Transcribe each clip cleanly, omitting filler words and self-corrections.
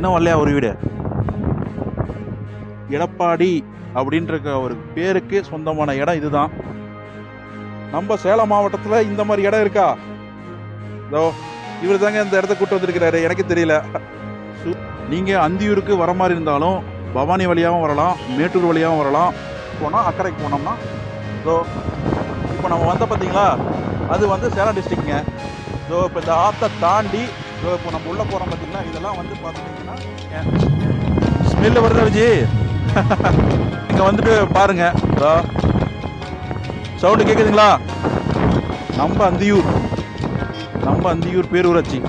இன்னும் வரலையா ஒரு வீடு? எடப்பாடி அப்படின்ற ஒரு பேருக்கு சொந்தமான இடம் இதுதான். நம்ம சேலம் மாவட்டத்தில் இந்த மாதிரி இடம் இருக்கா? இதோ இவர் தாங்க இந்த இடத்த கூட்டு வந்திருக்கிறாரு. எனக்கு தெரியல. நீங்கள் அந்தியூருக்கு வர மாதிரி இருந்தாலும் பவானி வழியாகவும் வரலாம், மேட்டூர் வழியாகவும் வரலாம். போனால் அக்கறைக்கு போனோம்னா இதோ இப்போ நம்ம வந்த பார்த்தீங்களா, அது வந்து சேலம் டிஸ்ட்ரிக்ட்ங்க. இதோ இப்போ இந்த ஆற்றை தாண்டி இதோ இப்போ நம்ம உள்ளே போகிறோம் பார்த்தீங்களா, இதெல்லாம் வந்து பார்த்துட்டிங்கன்னா ஸ்மெல்லு வருதா விஜய்? இங்கே வந்துட்டு பாருங்க, இதோ சவுண்டு கேட்குதுங்களா? நம்ம அந்தியூர் பேரூராட்சி.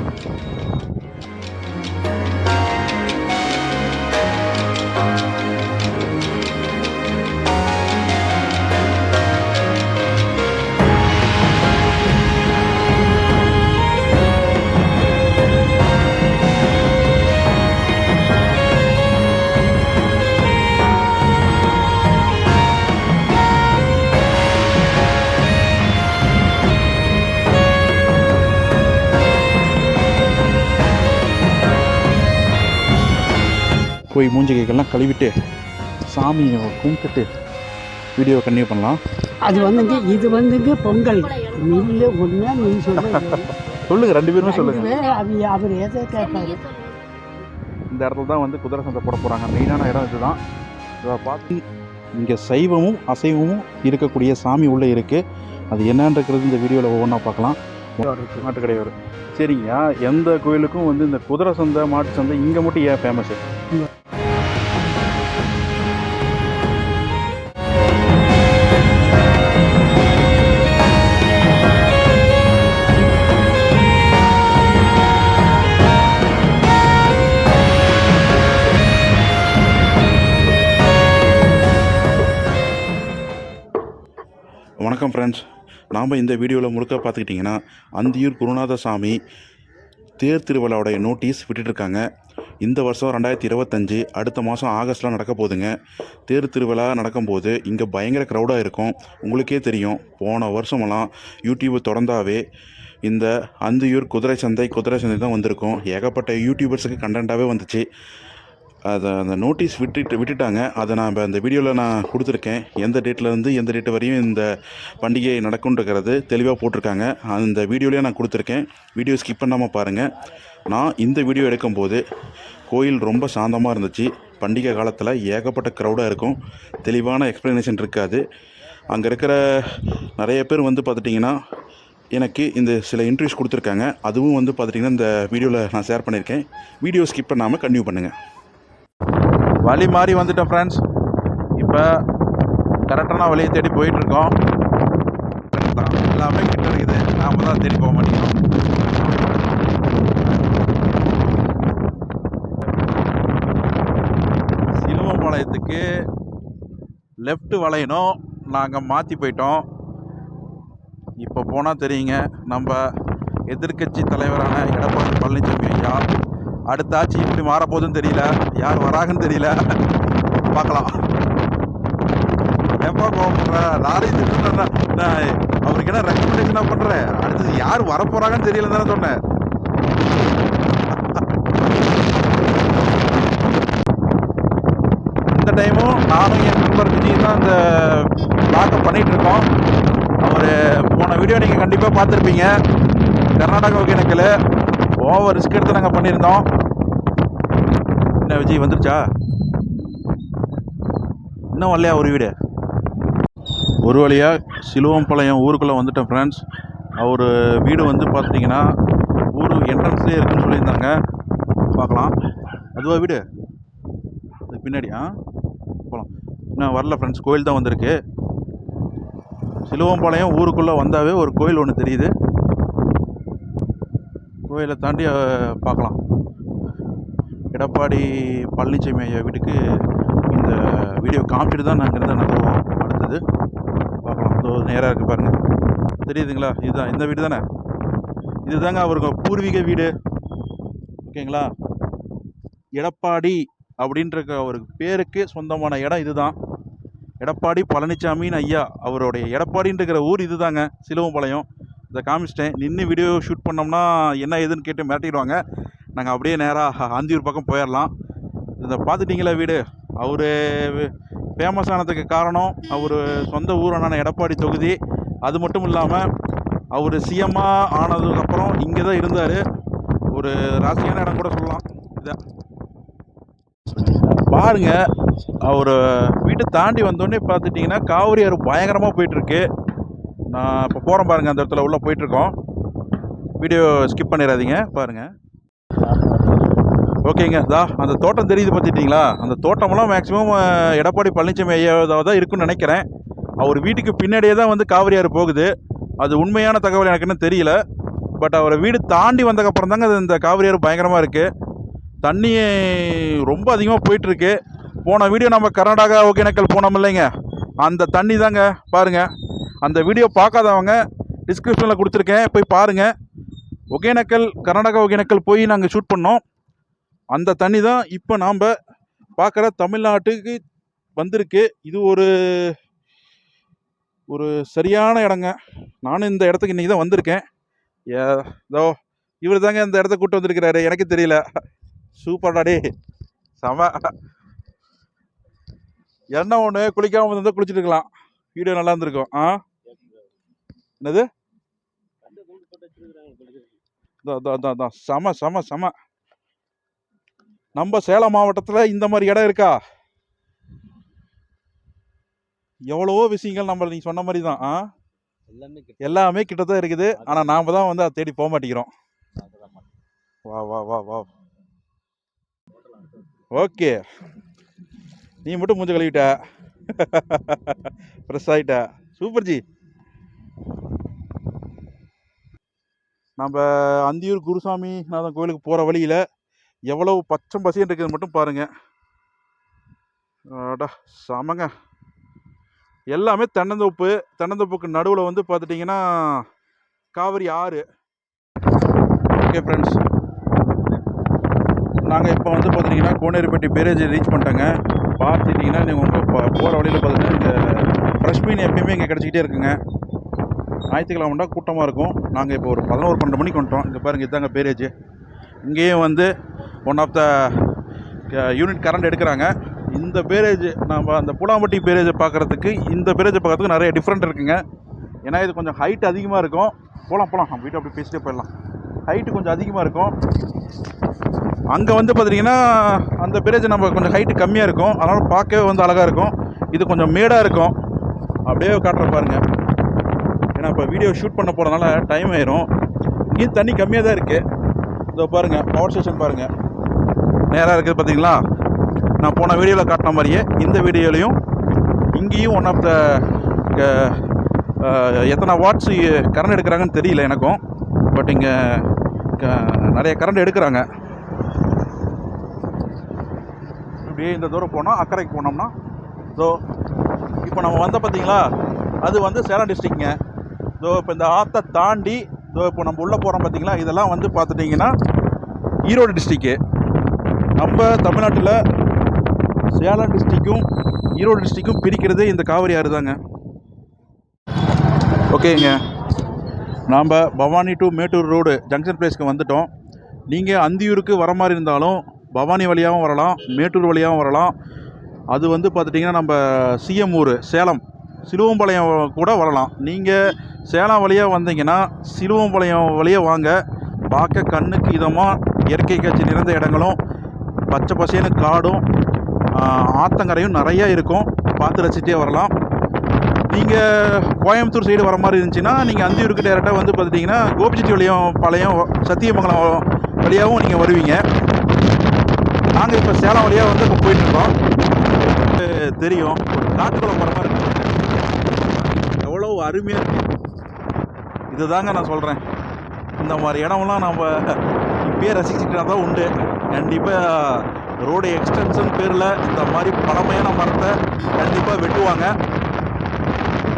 போய் மூஞ்சி கைகள்லாம் கழுவிட்டு சாமியை கும்பிட்டுட்டு வீடியோ கண்டினியூ பண்ணலாம். அது வந்துங்க, இது வந்துங்க பொங்கல் மில்லு ஒன்றா நீ சொல்லுங்க, ரெண்டு பேருமே சொல்லுங்க. அவர் எதை கேட்பாரு? இந்த இடத்துல தான் வந்து குதிரை சந்தை போட போகிறாங்க. மெயினான இடம் இதுதான். இதை பார்த்து இங்கே சைவமும் அசைவமும் இருக்கக்கூடிய சாமி உள்ளே இருக்குது. அது என்னன்றது இந்த வீடியோவில் ஒவ்வொன்றா பார்க்கலாம். மாட்டுக்கடை வரும். சரிங்க, எந்த கோயிலுக்கும் வந்து இந்த குதிரை சந்தை மாட்டு சந்தை இங்கே மட்டும் ஏன் ஃபேமஸ்ஸு? வணக்கம் ஃப்ரெண்ட்ஸ், நாம் இந்த வீடியோவில் முழுக்க பார்த்துக்கிட்டிங்கன்னா அந்தியூர் குருநாத சாமி தேர் திருவிழாவுடைய நோட்டீஸ் விட்டுட்டுருக்காங்க. இந்த வருஷம் 2025 அடுத்த மாதம் ஆகஸ்ட்டில் நடக்க போகுதுங்க. தேர் திருவிழா நடக்கும்போது இங்கே பயங்கர க்ரௌடாக இருக்கும். உங்களுக்கே தெரியும், போன வருஷமெல்லாம் யூடியூப் திறந்தாவே இந்த அந்தியூர் குதிரை சந்தை தான் வந்திருக்கும். ஏகப்பட்ட யூடியூபர்ஸுக்கு கண்டென்ட்டாகவே வந்துச்சு. அதை அந்த நோட்டீஸ் விட்டுட்டாங்க. அதை நான் இந்த வீடியோவில் நான் கொடுத்துருக்கேன். எந்த டேட்லேருந்து எந்த டேட் வரையும் இந்த பண்டிகை நடக்கும்ன்றது தெளிவாக போட்டிருக்காங்க. அந்த வீடியோலேயே நான் கொடுத்துருக்கேன். வீடியோ ஸ்கிப் பண்ணாமல் பாருங்கள். நான் இந்த வீடியோ எடுக்கும்போது கோயில் ரொம்ப சாந்தமாக இருந்துச்சு. பண்டிகை காலத்தில் ஏகப்பட்ட க்ரௌடாக இருக்கும். தெளிவான எக்ஸ்ப்ளனேஷன் இருக்காது. அங்கே இருக்கிற நிறைய பேர் வந்து பார்த்துட்டிங்கன்னா எனக்கு இந்த சில இன்டர்வியூஸ் கொடுத்துருக்காங்க. அதுவும் வந்து பார்த்துட்டிங்கன்னா இந்த வீடியோவில் நான் ஷேர் பண்ணியிருக்கேன். வீடியோ ஸ்கிப் பண்ணாமல் கண்டினியூ பண்ணுங்கள். வழி மாறி வந்துட்டோம் ஃப்ரெண்ட்ஸ். இப்போ கரெக்டான வழியை தேடி போயிட்டுருக்கோம். எல்லாமே கிட்ட இருக்குது, நாம் தான் தேடி போக மாட்டேங்கிறோம். சிலுவம்பாளையத்துக்கு லெஃப்ட் வளையணும். நாங்கள் மாற்றி போயிட்டோம். இப்போ போனால் தெரியுங்க, நம்ம எதிர்க்கட்சி தலைவரான எடப்பாடி பழனிசாமி ஐயா அடுத்த ஆட்சி இப்படி மாறப்போகுதுன்னு தெரியல, யார் வராங்கன்னு தெரியல. பார்க்கலாம். எப்போ கோவப்படுற லாரி நான் அவருக்கு என்ன ரெக்கமெண்டேஷனாக பண்ணுறேன். அடுத்தது யார் வரப்போகிறாங்கன்னு தெரியலன்னு தானே சொன்னேன். இந்த டைமும் நானும் என் நண்பர் விஜய் தான் இந்த பிளாக்கை பண்ணிகிட்ருக்கோம். அவர் போன வீடியோ நீங்கள் கண்டிப்பாக பார்த்துருப்பீங்க. கர்நாடகா ஒகேனக்கல் ஓவர் ரிஸ்க் எடுத்து நாங்கள் பண்ணியிருந்தோம். என்ன விஜய் வந்துருச்சா? இன்னும் வரலையா ஒரு வீடு? ஒரு வழியாக சிலுவம்பாளையம் ஊருக்குள்ளே வந்துட்டேன் ஃப்ரெண்ட்ஸ். அவர் வீடு வந்து பார்த்துட்டிங்கன்னா ஊர் என்ட்ரன்ஸ்லேயே இருக்குன்னு சொல்லியிருந்தாங்க. பார்க்கலாம். அதுவா வீடு? அதுக்கு பின்னாடி போகலாம். இன்னும் வரல ஃப்ரெண்ட்ஸ், கோயில் தான் வந்திருக்கு. சிலுவம்பாளையம் ஊருக்குள்ளே வந்தாவே ஒரு கோயில் ஒன்று தெரியுது. கோயிலை தாண்டி பார்க்கலாம். எடப்பாடி பழனிசாமி ஐயா வீட்டுக்கு இந்த வீடியோ காமிச்சிட்டு தான் நாங்கள் இருந்தால் நகருவோம். அடுத்தது பார்க்கலாம். இதோ நேராக இருக்குது பாருங்கள், தெரியுதுங்களா? இதுதான் இந்த வீடு தானே. இது தாங்க அவருக்கு பூர்வீக வீடு. ஓகேங்களா? எடப்பாடி அப்படின்ற ஒரு பேருக்கு சொந்தமான இடம் இதுதான். எடப்பாடி பழனிசாமின்னு ஐயா அவருடைய எடப்பாடின்ற ஊர் இது தாங்க, சிலுவம்பாளையம். இதை காமிச்சிட்டேன். நின்று வீடியோ ஷூட் பண்ணோம்னா என்ன ஏதுன்னு கேட்டு மிரட்டிடுவாங்க. நாங்கள் அப்படியே நேராக அந்தியூர் பக்கம் போயிடலாம். இதை பார்த்துட்டிங்களா வீடு. அவர் ஃபேமஸ் ஆனதுக்கு காரணம் அவர் சொந்த ஊரான எடப்பாடி தொகுதி. அது மட்டும் இல்லாமல் அவர் சிஎம்மாக ஆனதுக்கப்புறம் இங்கே தான் இருந்தார். ஒரு ராசியான இடம் கூட சொல்லலாம். இதை பாருங்க, அவர் வீட்டை தாண்டி வந்தோடனே பார்த்துட்டிங்கன்னா காவிரி ஆறு பயங்கரமாக போயிட்டுருக்கு. நான் இப்போ போகிறேன் பாருங்கள், அந்த இடத்துல உள்ளே போயிட்டுருக்கோம். வீடியோ ஸ்கிப் பண்ணிடாதீங்க, பாருங்கள். ஓகேங்க, அந்த தோட்டம் தெரியுது பார்த்துட்டிங்களா? அந்த தோட்டமெல்லாம் மேக்ஸிமம் எடப்பாடி பழனிசாமி ஐயாவதாக தான் இருக்குன்னு நினைக்கிறேன். அவர் வீட்டுக்கு பின்னாடியே தான் வந்து காவிரி ஆறு போகுது. அது உண்மையான தகவல் எனக்கு இன்னும் தெரியல. பட் அவரை வீடு தாண்டி வந்ததுக்கப்புறம் தாங்க இந்த காவிரி ஆறு பயங்கரமாக இருக்குது. தண்ணி ரொம்ப அதிகமாக போயிட்டுருக்கு. போன வீடியோ நம்ம கர்நாடகா ஒகேனக்கல் போனோம் இல்லைங்க, அந்த தண்ணி தாங்க. பாருங்கள், அந்த வீடியோ பார்க்காதவங்க டிஸ்கிரிப்ஷனில் கொடுத்துருக்கேன், போய் பாருங்கள். ஒகேனக்கல், கர்நாடகா ஒகேனக்கல் போய் நாங்கள் ஷூட் பண்ணோம். அந்த தண்ணி தான் இப்போ நாம் பார்க்குற தமிழ்நாட்டுக்கு வந்திருக்கு. இது ஒரு சரியான இடங்க. நானும் இந்த இடத்துக்கு இன்றைக்கி தான் வந்திருக்கேன். ஏதோ இவர் தாங்க இந்த இடத்த கூப்பிட்டு வந்திருக்கிறாரு, எனக்கு தெரியல. சூப்பர்டாடே, செம. என்ன ஒன்று, குளிக்காமல் இருந்தால் குளிச்சுட்டு இருக்கலாம். வீடியோ நல்லா இருந்திருக்கும். என்னது? செம செம செம. நம்ம சேலம் மாவட்டத்தில் இந்த மாதிரி இடம் இருக்கா? எவ்வளவோ விஷயங்கள் நம்ம நீங்கள் சொன்ன மாதிரி தான். எல்லாமே கிட்டதான் இருக்குது. ஆனால் நாம் தான் வந்து அதை தேடி போக மாட்டேங்கிறோம். வா வா வா வா. ஓகே, நீ மட்டும் மூஞ்ச கழுவிட்ட, ஃப்ரெஷ் ஆகிட்ட. சூப்பர் ஜி. நம்ம அந்தியூர் குருசாமி நாதன் கோயிலுக்கு போகிற வழியில் எவ்வளவு பச்சை பசின்னு இருக்குது மட்டும் பாருங்கள். செமங்க. எல்லாமே தென்னந்தோப்பு. தென்னந்தோப்புக்கு நடுவில் வந்து பார்த்துட்டிங்கன்னா காவிரி ஆறு. ஓகே ஃப்ரெண்ட்ஸ், நாங்கள் இப்போ வந்து பார்த்துட்டிங்கன்னா கோனேரிப்பட்டி பேரேஜ் ரீச் பண்ணிட்டோங்க. பார்த்துட்டிங்கன்னா நீங்கள் உங்கள் போகிற வழியில் பார்த்துட்டிங்கன்னா இங்கே ஃப்ரெஷ் மீன் எப்பயுமே இங்கே கிடச்சிக்கிட்டே இருக்குங்க. ஞாயிற்றுக்கிழமைண்டா கூட்டமாக இருக்கும். நாங்கள் இப்போ ஒரு 11-12 மணிக்கு வந்துட்டோம். இங்கே பாருங்கள், இதுதாங்க பேரேஜ். இங்கேயும் வந்து one of the unit current எடுக்கிறாங்க. இந்த பேரேஜ் நம்ம அந்த பூலாம்பட்டி பேரேஜை பார்க்குறதுக்கு இந்த பேரேஜை பார்க்குறதுக்கு நிறைய டிஃப்ரெண்ட் இருக்குங்க. ஏன்னா இது கொஞ்சம் ஹைட் அதிகமாக இருக்கும். போகலாம் நம்ம வீட்டை அப்படி பேசிட்டே போயிடலாம். ஹைட்டு கொஞ்சம் அதிகமாக இருக்கும். அங்கே வந்து பார்த்திங்கன்னா அந்த பேரேஜ் நம்ம கொஞ்சம் ஹைட்டு கம்மியாக இருக்கும். அதனால் பார்க்கவே வந்து அழகாக இருக்கும். இது கொஞ்சம் மேடாக இருக்கும். அப்படியே காட்டுற பாருங்கள். ஏன்னா இப்போ வீடியோ ஷூட் பண்ண போகிறதுனால டைம் ஆயிரும். இங்கேயும் தண்ணி கம்மியாக தான் இருக்குது. இதோ பாருங்கள், பவர் ஸ்டேஷன் பாருங்கள், நேராக இருக்குது பார்த்தீங்களா? நான் போன வீடியோவில் காட்டின மாதிரியே இந்த வீடியோலையும் இங்கேயும் ஒன் ஆஃப் த எத்தனை வாட்ஸ் கரண்ட் எடுக்கிறாங்கன்னு தெரியல எனக்கும். பட் இங்கே நிறைய கரண்ட் எடுக்கிறாங்க. இப்படியே இந்த தூரம் போனால் அக்கறைக்கு போனோம்னா ஸோ இப்போ நம்ம வந்த பார்த்தீங்களா, அது வந்து சேலம் டிஸ்ட்ரிக்ங்க. ஸோ இப்போ இந்த ஆற்றை தாண்டி இப்போ நம்ம உள்ளே போகிறோம் பார்த்தீங்களா, இதெல்லாம் வந்து பார்த்துட்டிங்கன்னா ஈரோடு டிஸ்ட்ரிக்கு. நம்ம தமிழ்நாட்டில் சேலம் டிஸ்ட்ரிக்கும் ஈரோடு டிஸ்ட்ரிக்கும் பிரிக்கிறது இந்த காவிரி ஆறு தாங்க. ஓகேங்க, நாம் Bhavani to Mettur road junction பிளேஸ்க்கு வந்துட்டோம். நீங்கள் அந்தியூருக்கு வர மாதிரி இருந்தாலும் பவானி வழியாகவும் வரலாம், மேட்டூர் வழியாகவும் வரலாம். அது வந்து பார்த்துட்டிங்கன்னா நம்ம சிஎம் ஊர் சேலம் சிலுவம்பாளையம் கூட வரலாம். நீங்கள் சேலம் வழியாக வந்தீங்கன்னா சிலுவம்பாளையம் வழியாக வாங்க. பார்க்க கண்ணுக்கு இதமாக இயற்கை காட்சி நிறைந்த இடங்களும் பச்சை பசேன்னு காடும் ஆத்தங்கரையும் நிறையா இருக்கும். பார்த்து ரசிச்சிட்டே வரலாம். நீங்கள் கோயம்புத்தூர் சைடு வர மாதிரி இருந்துச்சுன்னா நீங்கள் அந்தியூருக்கு டேரெக்டாக வந்து பார்த்துட்டிங்கன்னா கோபிச்செட்டிப்பாளையம் பாளையம் சத்தியமங்கலம் வழியாகவும் நீங்கள் வருவீங்க. நாங்கள் இப்போ சேலம் வழியாக வந்து இப்போ போயிட்டுருக்கோம். தெரியும், ஒரு காட்டுக்குள்ள போகிற மாதிரி இருக்கும். எவ்வளோ அருமையாக இருக்குது. இது தாங்க நான் சொல்கிறேன். இந்த மாதிரி இடம்லாம் நம்ம இப்பயே ரசிச்சுக்கிட்டா தான் உண்டு. கண்டிப்பாக ரோடு எக்ஸ்டென்ஷன் பேரில் இந்த மாதிரி பழமையான மரத்தை கண்டிப்பாக வெட்டுவாங்க.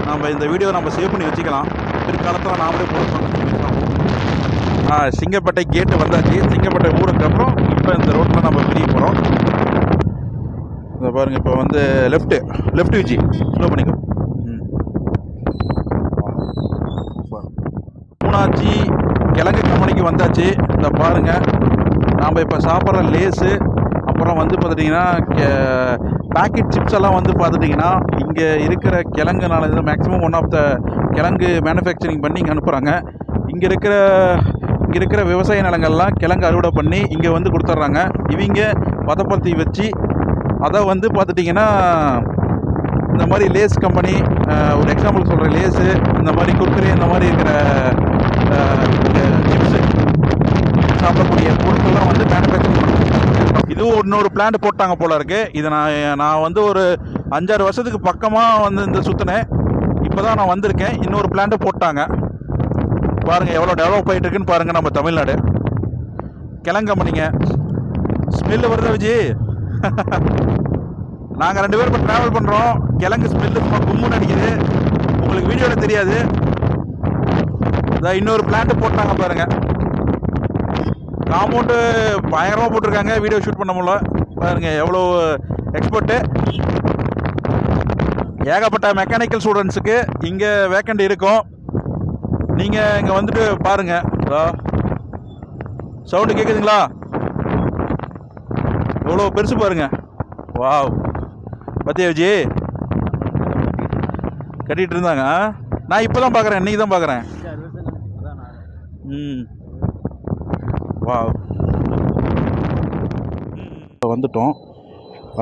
நம்ம இந்த வீடியோ நம்ம சேவ் பண்ணி வச்சுக்கலாம். பிற்காலத்தில் நாமளே போடுறோம். சிங்கப்பட்டை கேட்டு வந்தாச்சு. சிங்கப்பட்டை ஊருக்கு அப்புறம் இப்போ இந்த ரோட்டில் நம்ம பிரிய போகிறோம். இதை பாருங்கள், இப்போ வந்து லெஃப்ட் விஜி ஸ்லோ பண்ணிக்கோ. மூணாச்சி கிழங்கு கம்பெனிக்கு வந்தாச்சு. இதை பாருங்கள், நாம் இப்போ சாப்பிட்ற லேஸு, அப்புறம் வந்து பார்த்துட்டிங்கன்னா பேக்கெட் சிப்ஸ் எல்லாம் வந்து பார்த்துட்டிங்கன்னா இங்கே இருக்கிற கிழங்குனால இது மேக்ஸிமம் ஒன் ஆஃப் த கிழங்கு மேனுஃபேக்சரிங் பண்ணி இங்கே அனுப்புகிறாங்க. இங்கே இருக்கிற விவசாய நிலங்கள்லாம் கிழங்கு அறுவடை பண்ணி இங்கே வந்து கொடுத்துட்றாங்க. இவங்க பதப்படுத்தி வச்சு அதை வந்து பார்த்துட்டிங்கன்னா இந்த மாதிரி லேஸ் கம்பெனி, ஒரு எக்ஸாம்பிள் சொல்கிற லேஸு, இந்த மாதிரி குர்குரே, இந்த மாதிரி இருக்கிற சிப்ஸு சாப்பிடக்கூடிய பொருட்கள்லாம் வந்து மேனுஃபேக்சரிங் பண்ணுறாங்க. இதுவும் இன்னொரு பிளான்ட் போட்டாங்க போல இருக்குது. இதை நான் வந்து ஒரு 5-6 வருஷத்துக்கு பக்கமாக வந்து இந்த சுற்றினேன். இப்போ தான் நான் வந்திருக்கேன். இன்னொரு பிளான்ட்டு போட்டாங்க. பாருங்கள் எவ்வளோ டெவலப் ஆகிட்டு இருக்குன்னு பாருங்கள். நம்ம தமிழ்நாடு கிழங்கு கம்பெனிங்க. ஸ்மெல்லு வருதா விஜி? நாங்கள் 2 பேரும் இப்போ ட்ராவல் பண்ணுறோம். கிழங்கு ஸ்மெல்லு சும்மா கும்முன்னு அடிக்குது. உங்களுக்கு வீடியோவில் தெரியாது. இதான் இன்னொரு பிளான்ட்டு போட்டாங்க பாருங்கள். காம்பவுண்டு பயங்கரமாக போட்டிருக்காங்க. வீடியோ ஷூட் பண்ண முடியல. பாருங்கள் எவ்வளோ எக்ஸ்பர்ட்டு. ஏகப்பட்ட மெக்கானிக்கல் ஸ்டூடெண்ட்ஸுக்கு இங்கே வேக்கண்ட் இருக்கும். நீங்கள் இங்கே வந்துட்டு பாருங்கள். சவுண்டு கேட்குதுங்களா? எவ்வளோ பெருசு பாருங்கள். வாவ், பத்தியா விஜி? கட்டிகிட்டு இருந்தாங்க. நான் இப்போ தான் பார்க்குறேன், இன்றைக்கி தான் பார்க்குறேன். வாவ். வந்துட்டோம்.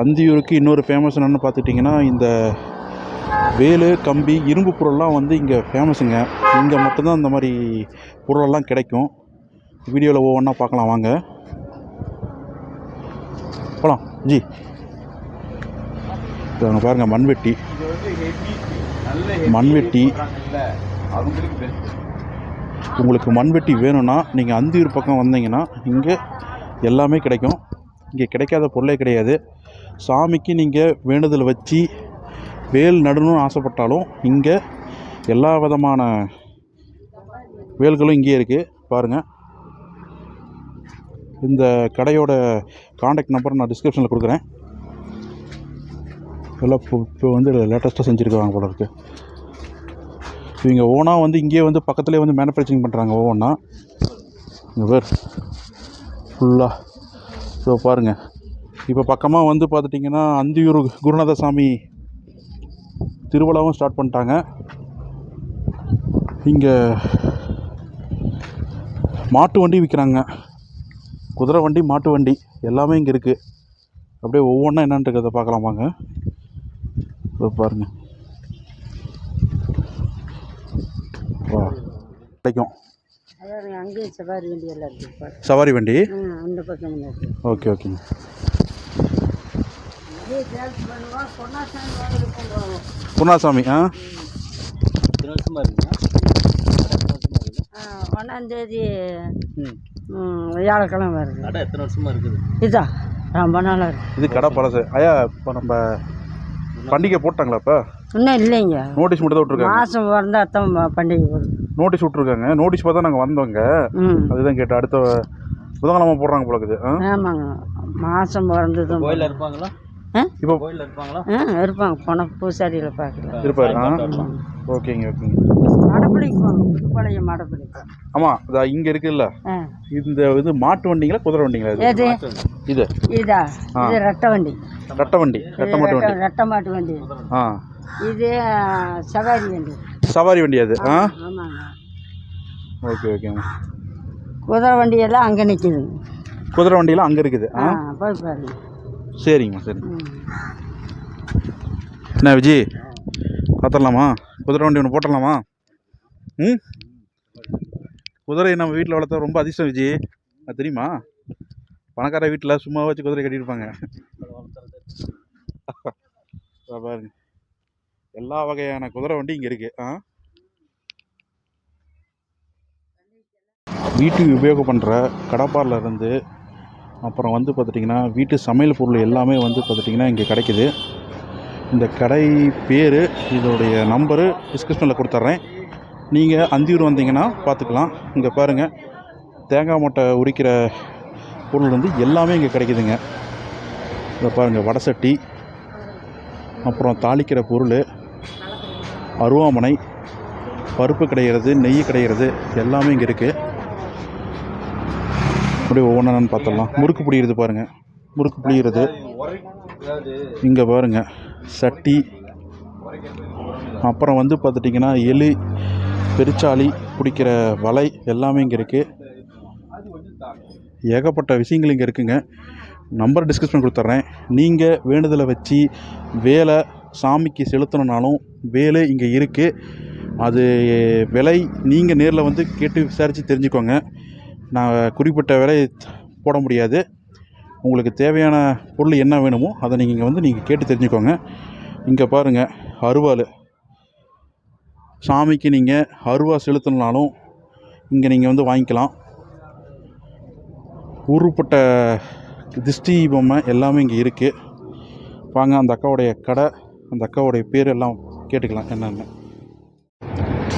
அந்தியூருக்கு இன்னொரு ஃபேமஸ் என்னென்னு பார்த்துட்டிங்கன்னா இந்த வேலு, கம்பி, இரும்பு பொருள்லாம் வந்து இங்கே ஃபேமஸுங்க. இங்கே மட்டும்தான் இந்த மாதிரி பொருளெல்லாம் கிடைக்கும். வீடியோவில் ஒவ்வொன்றா பார்க்கலாம் வாங்க. போகலாம் ஜி. அங்கே பாருங்கள் மண்வெட்டி. உங்களுக்கு மண்வெட்டி வேணும்னா நீங்கள் அந்தியூர் பக்கம் வந்தீங்கன்னா இங்கே எல்லாமே கிடைக்கும். இங்கே கிடைக்காத பொருளே கிடையாது. சாமிக்கு நீங்கள் வேண்டுதல் வச்சு வேல் நடணும்னு ஆசைப்பட்டாலும் இங்கே எல்லா விதமான வேல்களும் இங்கேயே இருக்குது. பாருங்கள். இந்த கடையோட காண்டாக்ட் நம்பர் நான் டிஸ்கிரிப்ஷனில் கொடுக்குறேன். எல்லாம் இப்போ வந்து லேட்டஸ்ட்டாக செஞ்சுருக்காங்க போல இருக்குது. இவங்க ஓனாக வந்து இங்கேயே வந்து பக்கத்துலேயே வந்து மேனுஃபேக்சரிங் பண்ணுறாங்க ஒவ்வொன்றா. இங்கே பேர் ஃபுல்லாக ஸோ பாருங்கள். இப்போ பக்கமாக வந்து பார்த்துட்டிங்கன்னா அந்தியூர் குருநாத சாமி திருவிழாவும் ஸ்டார்ட் பண்ணிட்டாங்க. இங்கே மாட்டு வண்டி விற்கிறாங்க. குதிரை வண்டி, மாட்டு வண்டி எல்லாமே இங்கே இருக்குது. அப்படியே ஒவ்வொன்றா என்னன்றதை பார்க்கலாம் வாங்க. இப்போ பாருங்கள். வா, கிடைக்கும். அங்கேயும் சவாரி வண்டி எல்லாம் இருக்குது. சவாரி வண்டி அந்த பக்கம். ஓகே ஓகேங்க. குருநாசாமி 1ஆந்தேதி வியாழக்கிழமை வருது. கடை எத்தனை வருஷமா இருக்குது? இதான் ரொம்ப நாளாக இருக்குது. இது கடை பழசு. ஐயா இப்போ நம்ம பண்டிகை போட்டாங்களா? இப்போ இன்னும் இல்லைங்க. நோட்டீஸ் மட்டும் தான் விட்ருக்காங்க. மாதம் பிறந்தா அத்தான் பண்டிகை போடுது. நோட்டீஸ் விட்ருக்காங்க. நோட்டீஸ் பார்த்தா நாங்கள் வந்தோங்க. அதுதான் கேட்டேன். அடுத்த புதன்கிழமை போடுறாங்க போல இருக்குது. ஆமாங்க, மாதம் பிறந்தது. கோயிலில் இருப்பாங்களா? இப்போ கோயிலில் இருப்பாங்களா? இருப்பாங்க. போன பூசாரியில் பார்க்கல இருப்பாரு. ஓகேங்க ஓகேங்க. மடப்பிடிக்கு போங்க, புதுப்பாளையம் மடப்பிடிக்கு. ஆமாம், அதான் இங்கே இருக்குல்ல. இந்த இது மாட்டு வண்டிங்களா குதிரை வண்டிங்களா? எது இது? இதா? இது ரெட்டை வண்டி. ரெட்டை வண்டி, ரெட்டை மாட்டு வண்டி. ரெட்டை மாட்டு வண்டி. இது சவாரி வண்டி. சவாரி வண்டி அது. ஆமாங்க. ஓகே ஓகேங்க. குதிரை வண்டியெல்லாம் அங்கே நிற்கிது. குதிரை வண்டியெல்லாம் அங்கே இருக்குது. போய் பாருங்க. சரிங்கம்மா சரி. என்ன விஜி பார்த்துடலாமா? குதிரை வண்டி ஒன்று போட்டுடலாமா? குதிரை நம்ம வீட்டில் வளர்த்தா ரொம்ப அதிர்ஷ்டம் விஜி. அது தெரியுமா? பணக்கார வீட்டில் சும்மா வச்சு குதிரை கட்டியிருப்பாங்க. பாருங்க, எல்லா வகையான குதிரை வண்டி இங்கே இருக்குது. வீட்டுக்கு உபயோகம் பண்ணுற கடப்பாரிலேருந்து அப்புறம் வந்து பார்த்துட்டிங்கன்னா வீட்டு சமையல் பொருள் எல்லாமே வந்து பார்த்துட்டிங்கன்னா இங்கே கிடைக்குது. இந்த கடை பேர், இதோடைய நம்பரு டிஸ்கிரிப்ஷனில் கொடுத்துட்றேன். நீங்கள் அந்தியூர் வந்தீங்கன்னா பார்த்துக்கலாம். இங்கே பாருங்கள், தேங்காய் மூட்டை உரிக்கிற பொருள் வந்து எல்லாமே இங்கே கிடைக்குதுங்க. இதை பாருங்கள், வடை சட்டி, அப்புறம் தாளிக்கிற பொருள், அருவாமனை, பருப்பு கிடைக்கிறது, நெய் கிடைக்கிறது எல்லாமே இங்கே இருக்குது. அப்படியே ஒவ்வொன்றான்னு பார்த்துடலாம். முறுக்கு பிடிக்கிறது பாருங்கள், முறுக்கு பிடிக்கிறது. இங்கே பாருங்கள் சட்டி. அப்புறம் வந்து பார்த்துட்டிங்கன்னா எலி பெருச்சாளி பிடிக்கிற வலை எல்லாமே இங்கே இருக்குது. ஏகப்பட்ட விஷயங்கள் இங்கே இருக்குங்க. நம்பர் டிஸ்கிரிப்ஷன் கொடுத்துட்றேன். நீங்கள் வேண்டுதலை வச்சு வேலை சாமிக்கு செலுத்தணுன்னாலும் வேலை இங்கே இருக்குது. அது விலை நீங்கள் நேரில் வந்து கேட்டு விசாரித்து தெரிஞ்சுக்கோங்க. நான் குறிப்பிட்ட விலை போட முடியாது. உங்களுக்கு தேவையான பொருள் என்ன வேணுமோ அதை நீங்கள் இங்கே வந்து நீங்கள் கேட்டு தெரிஞ்சுக்கோங்க. இங்கே பாருங்கள் அருவாள். சாமிக்கு நீங்கள் அருவா செலுத்தணுனாலும் இங்கே நீங்கள் வந்து வாங்கிக்கலாம். உருப்பட்ட திஷ்டி பொம்மை எல்லாமே இங்கே இருக்குது. வாங்க அந்த அக்காவுடைய கடை, அந்த அக்காவுடைய பேர் எல்லாம் கேட்டுக்கலாம் என்னென்ன.